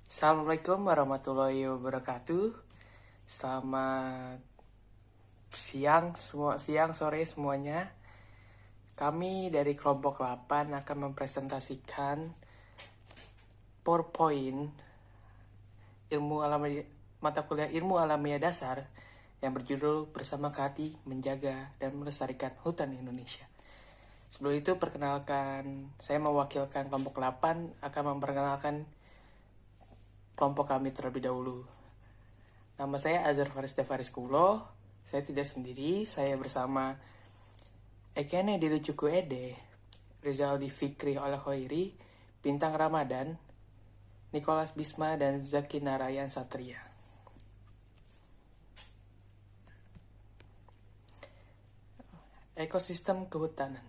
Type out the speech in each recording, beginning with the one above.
Assalamualaikum warahmatullahi wabarakatuh. Selamat siang, sore semuanya. Kami dari kelompok 8 akan mempresentasikan PowerPoint mata kuliah ilmu alamiah dasar yang berjudul Bersama Hati Menjaga dan Melestarikan Hutan Indonesia. Sebelum itu perkenalkan, saya mewakilkan kelompok 8 akan memperkenalkan kelompok kami terlebih dahulu. Nama saya Azhar Faris Devaris Kulo. Saya tidak sendiri, saya bersama Ekene Dili Cukuede, Rizaldi Fikri Olakhoiri, Bintang Ramadan, Nicholas Bisma, dan Zaki Narayan Satria. Ekosistem kehutanan.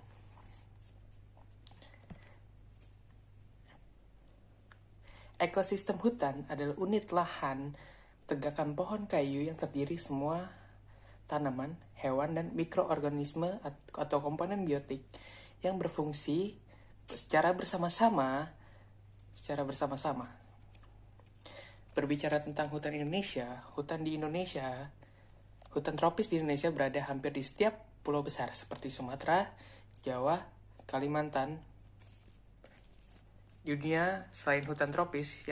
Ekosistem hutan adalah unit lahan tegakan pohon kayu yang terdiri semua tanaman, hewan, dan mikroorganisme atau komponen biotik yang berfungsi secara bersama-sama. Berbicara tentang hutan Indonesia, hutan tropis di Indonesia berada hampir di setiap pulau besar seperti Sumatera, Jawa, Kalimantan. Di dunia, selain hutan tropis,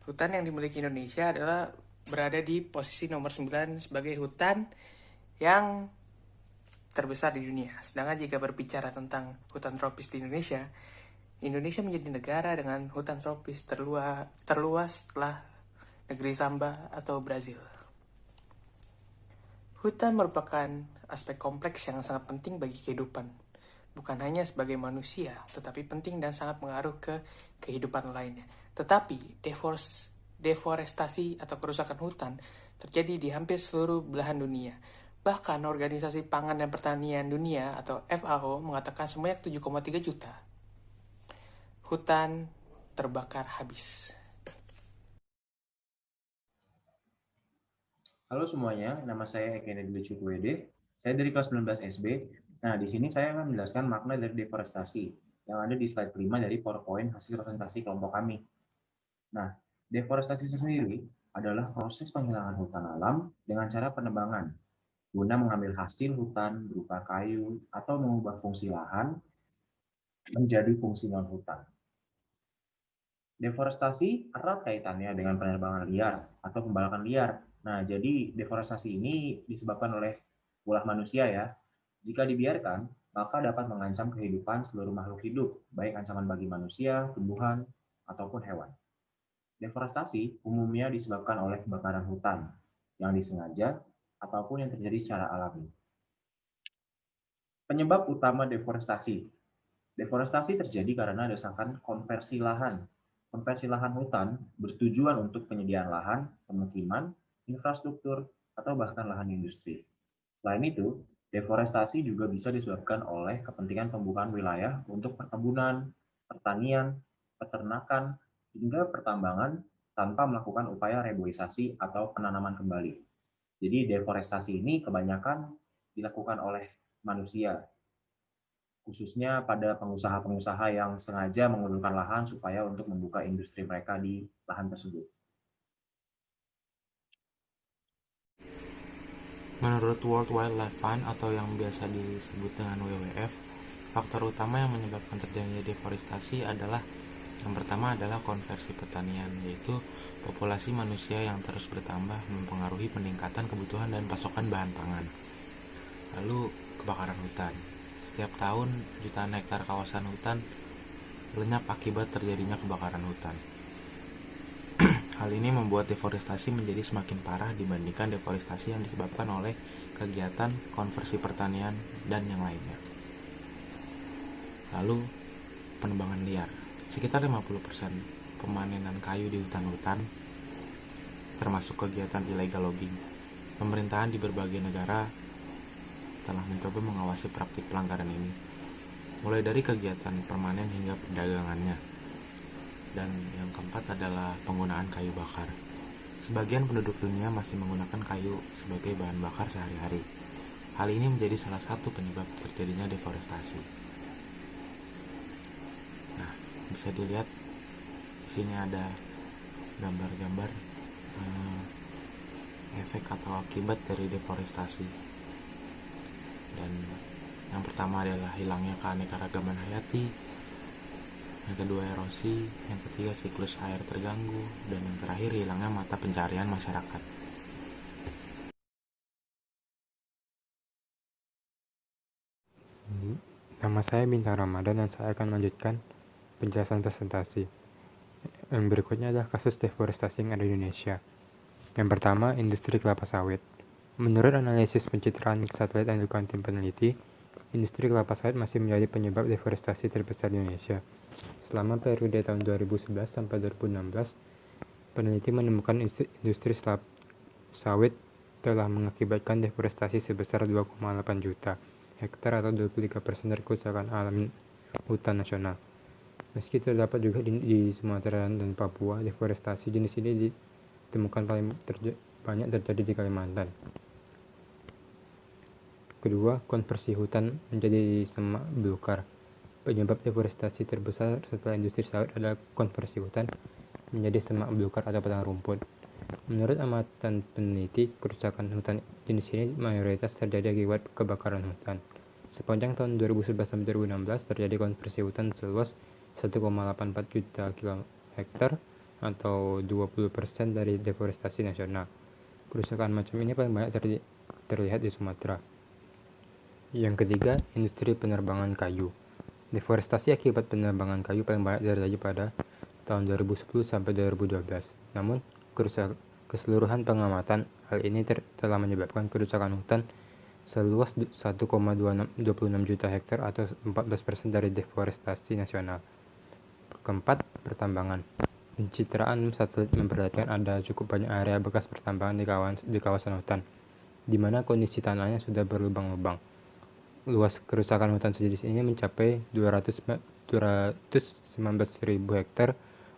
hutan yang dimiliki Indonesia adalah berada di posisi nomor 9 sebagai hutan yang terbesar di dunia. Sedangkan jika berbicara tentang hutan tropis di Indonesia menjadi negara dengan hutan tropis terluas setelah negeri Zamba atau Brazil. Hutan merupakan aspek kompleks yang sangat penting bagi kehidupan, bukan hanya sebagai manusia, tetapi penting dan sangat mengaruh ke kehidupan lainnya. Tetapi deforestasi atau kerusakan hutan terjadi di hampir seluruh belahan dunia. Bahkan Organisasi Pangan dan Pertanian Dunia atau FAO mengatakan sebanyak 7,3 juta hutan terbakar habis. Halo semuanya, nama saya Ekene Dili Cukuede. Saya dari kelas 19 SB. Nah, di sini saya akan menjelaskan makna dari deforestasi yang ada di slide 5 dari PowerPoint hasil presentasi kelompok kami. Nah, deforestasi sendiri adalah proses penghilangan hutan alam dengan cara penebangan guna mengambil hasil hutan berupa kayu atau mengubah fungsi lahan menjadi fungsi non-hutan. Deforestasi erat kaitannya dengan penebangan liar atau pembalakan liar. Nah, jadi deforestasi ini disebabkan oleh ulah manusia ya. Jika dibiarkan, maka dapat mengancam kehidupan seluruh makhluk hidup, baik ancaman bagi manusia, tumbuhan, ataupun hewan. Deforestasi umumnya disebabkan oleh kebakaran hutan yang disengaja ataupun yang terjadi secara alami. Penyebab utama deforestasi. Deforestasi terjadi karena desakan konversi lahan. Konversi lahan hutan bertujuan untuk penyediaan lahan, pemukiman, infrastruktur, atau bahkan lahan industri. Selain itu, deforestasi juga bisa disebabkan oleh kepentingan pembukaan wilayah untuk perkebunan, pertanian, peternakan, hingga pertambangan tanpa melakukan upaya reboisasi atau penanaman kembali. Jadi deforestasi ini kebanyakan dilakukan oleh manusia, khususnya pada pengusaha-pengusaha yang sengaja menggunakan lahan supaya untuk membuka industri mereka di lahan tersebut. Menurut World Wildlife Fund atau yang biasa disebut dengan WWF, faktor utama yang menyebabkan terjadinya deforestasi adalah yang pertama adalah konversi pertanian, yaitu populasi manusia yang terus bertambah mempengaruhi peningkatan kebutuhan dan pasokan bahan pangan. Lalu kebakaran hutan. Setiap tahun jutaan hektar kawasan hutan lenyap akibat terjadinya kebakaran hutan. Hal ini membuat deforestasi menjadi semakin parah dibandingkan deforestasi yang disebabkan oleh kegiatan konversi pertanian dan yang lainnya. Lalu, penebangan liar. Sekitar 50% pemanenan kayu di hutan-hutan, termasuk kegiatan illegal logging. Pemerintahan di berbagai negara telah mencoba mengawasi praktik pelanggaran ini, mulai dari kegiatan permanen hingga perdagangannya. Dan yang keempat adalah penggunaan kayu bakar. Sebagian penduduk dunia masih menggunakan kayu sebagai bahan bakar sehari-hari. Hal ini menjadi salah satu penyebab terjadinya deforestasi. Nah, bisa dilihat di Sini ada gambar-gambar efek atau akibat dari deforestasi. Dan yang pertama adalah hilangnya keanekaragaman hayati, yang kedua erosi, yang ketiga siklus air terganggu, dan yang terakhir hilangnya mata pencarian masyarakat. Nama saya Bintang Ramadan dan saya akan melanjutkan penjelasan presentasi. Yang berikutnya adalah kasus deforestasi yang ada di Indonesia. Yang pertama, industri kelapa sawit. Menurut analisis pencitraan satelit yang dilakukan tim peneliti, industri kelapa sawit masih menjadi penyebab deforestasi terbesar di Indonesia. Selama periode tahun 2011 sampai 2016, peneliti menemukan industri sawit telah mengakibatkan deforestasi sebesar 2,8 juta hektar atau 23% dari kerusakan alam hutan nasional. Meski terdapat juga di Sumatera dan Papua, deforestasi jenis ini ditemukan paling banyak terjadi di Kalimantan. Kedua, konversi hutan menjadi semak belukar. Penyebab deforestasi terbesar setelah industri sawit adalah konversi hutan menjadi semak belukar atau padang rumput. Menurut amatan peneliti, kerusakan hutan jenis ini mayoritas terjadi akibat kebakaran hutan. Sepanjang tahun 2011 sampai 2016 terjadi konversi hutan seluas 1,84 juta hektar atau 20% dari deforestasi nasional. Kerusakan macam ini paling banyak terlihat di Sumatera. Yang ketiga, industri penerbangan kayu. Deforestasi akibat penerbangan kayu paling banyak terjadi pada tahun 2010 sampai 2012. Namun, keseluruhan pengamatan hal ini telah menyebabkan kerusakan hutan seluas 1,26 juta hektar atau 14% dari deforestasi nasional. Keempat, pertambangan. Pencitraan satelit memperlihatkan ada cukup banyak area bekas pertambangan di kawasan hutan, di mana kondisi tanahnya sudah berlubang-lubang. Luas kerusakan hutan sejenis ini mencapai 219.000 hektar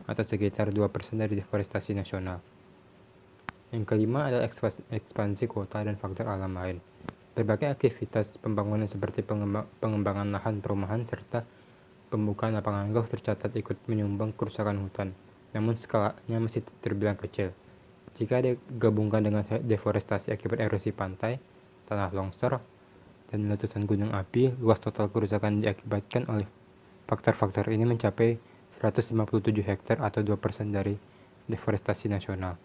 atau sekitar 2% dari deforestasi nasional. Yang kelima adalah ekspansi kota dan faktor alam lain. Berbagai aktivitas pembangunan seperti pengembangan lahan perumahan serta pembukaan lapangan golf tercatat ikut menyumbang kerusakan hutan, namun skalanya masih terbilang kecil. Jika digabungkan dengan deforestasi akibat erosi pantai, tanah longsor, dan letusan gunung api, luas total kerusakan diakibatkan oleh faktor-faktor ini mencapai 157 hektar atau 2% dari deforestasi nasional.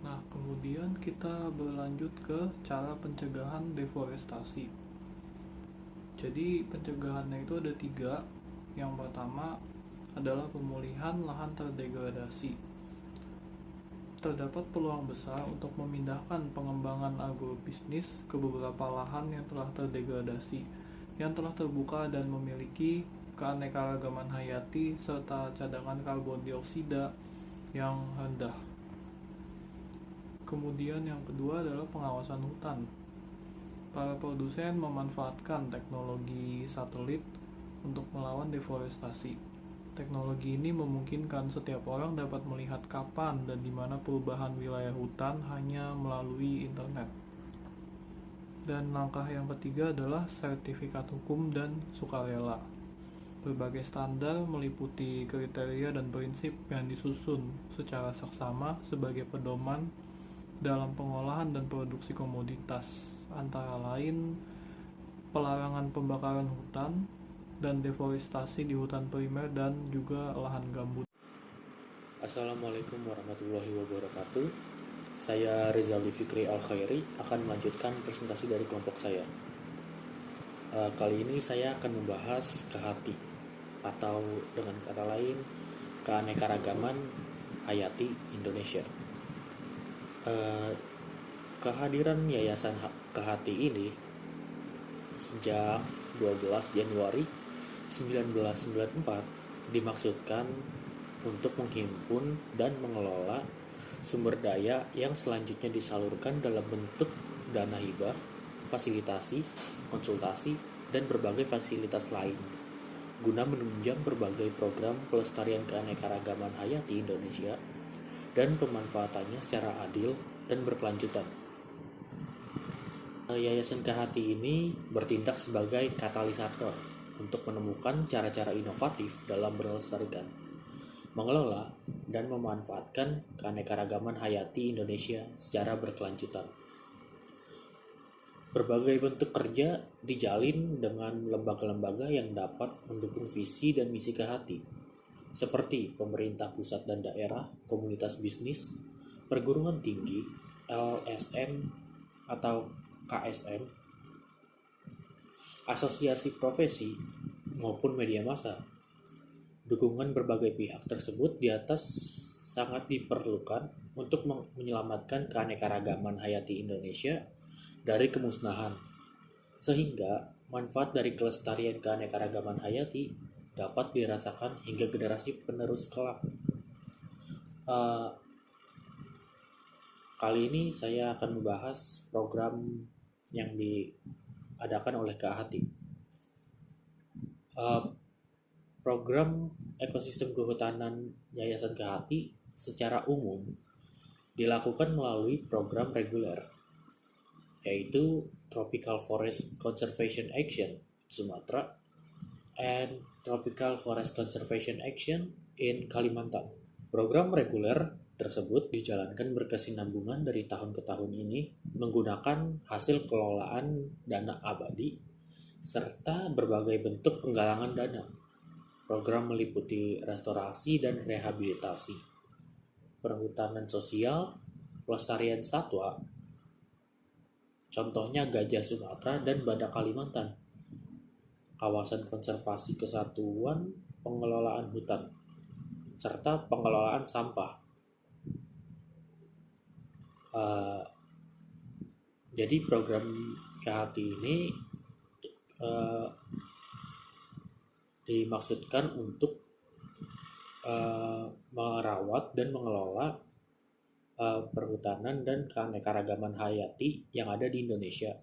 Nah, kemudian kita berlanjut ke cara pencegahan deforestasi. Jadi pencegahannya itu ada 3. Yang pertama adalah pemulihan lahan terdegradasi. Terdapat peluang besar untuk memindahkan pengembangan agrobisnis ke beberapa lahan yang telah terdegradasi, yang telah terbuka dan memiliki keanekaragaman hayati serta cadangan karbon dioksida yang rendah. Kemudian yang kedua adalah pengawasan hutan. Para produsen memanfaatkan teknologi satelit untuk melawan deforestasi. Teknologi ini memungkinkan setiap orang dapat melihat kapan dan di mana perubahan wilayah hutan hanya melalui internet. Dan langkah yang ketiga adalah sertifikat hukum dan sukarela. Berbagai standar meliputi kriteria dan prinsip yang disusun secara seksama sebagai pedoman dalam pengolahan dan produksi komoditas, antara lain pelarangan pembakaran hutan dan deforestasi di hutan primer dan juga lahan gambut. Assalamualaikum warahmatullahi wabarakatuh. Saya Rizal Fikri Al-Khairi akan melanjutkan presentasi dari kelompok saya. Kali ini saya akan membahas KHATI, atau dengan kata lain keanekaragaman hayati Indonesia. Kehadiran Yayasan KHATI ini sejak 12 Januari 1994 dimaksudkan untuk menghimpun dan mengelola sumber daya yang selanjutnya disalurkan dalam bentuk dana hibah, fasilitasi, konsultasi, dan berbagai fasilitas lain guna menunjang berbagai program pelestarian keanekaragaman hayati Indonesia dan pemanfaatannya secara adil dan berkelanjutan. Yayasan KHATI ini bertindak sebagai katalisator untuk menemukan cara-cara inovatif dalam melestarikan, mengelola, dan memanfaatkan keanekaragaman hayati Indonesia secara berkelanjutan. Berbagai bentuk kerja dijalin dengan lembaga-lembaga yang dapat mendukung visi dan misi KHT, seperti pemerintah pusat dan daerah, komunitas bisnis, perguruan tinggi, LSM atau KSM, asosiasi profesi, maupun media massa. Dukungan berbagai pihak tersebut di atas sangat diperlukan untuk menyelamatkan keanekaragaman hayati Indonesia dari kemusnahan, sehingga manfaat dari kelestarian keanekaragaman hayati dapat dirasakan hingga generasi penerus kelak. Kali ini saya akan membahas program yang diadakan oleh KHT. Program ekosistem kehutanan Yayasan KHT secara umum dilakukan melalui program reguler, yaitu Tropical Forest Conservation Action Sumatera and Tropical Forest Conservation Action in Kalimantan. Program reguler tersebut dijalankan berkesinambungan dari tahun ke tahun ini menggunakan hasil kelolaan dana abadi serta berbagai bentuk penggalangan dana. Program meliputi restorasi dan rehabilitasi, perhutanan sosial, pelestarian satwa, contohnya gajah Sumatera dan badak Kalimantan, kawasan konservasi kesatuan, pengelolaan hutan, serta pengelolaan sampah. Jadi program KHT ini dimaksudkan untuk merawat dan mengelola perhutanan dan keanekaragaman hayati yang ada di Indonesia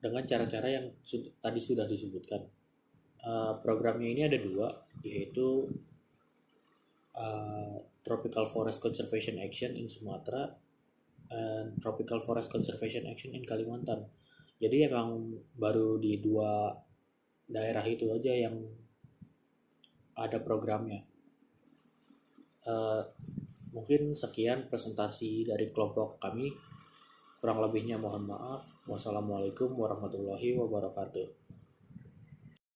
dengan cara-cara yang tadi sudah disebutkan. Programnya ini ada dua, yaitu Tropical Forest Conservation Action in Sumatera and Tropical Forest Conservation Action in Kalimantan. Jadi emang baru di dua daerah itu aja yang ada programnya. Mungkin sekian presentasi dari kelompok kami. Kurang lebihnya mohon maaf. Wassalamualaikum warahmatullahi wabarakatuh.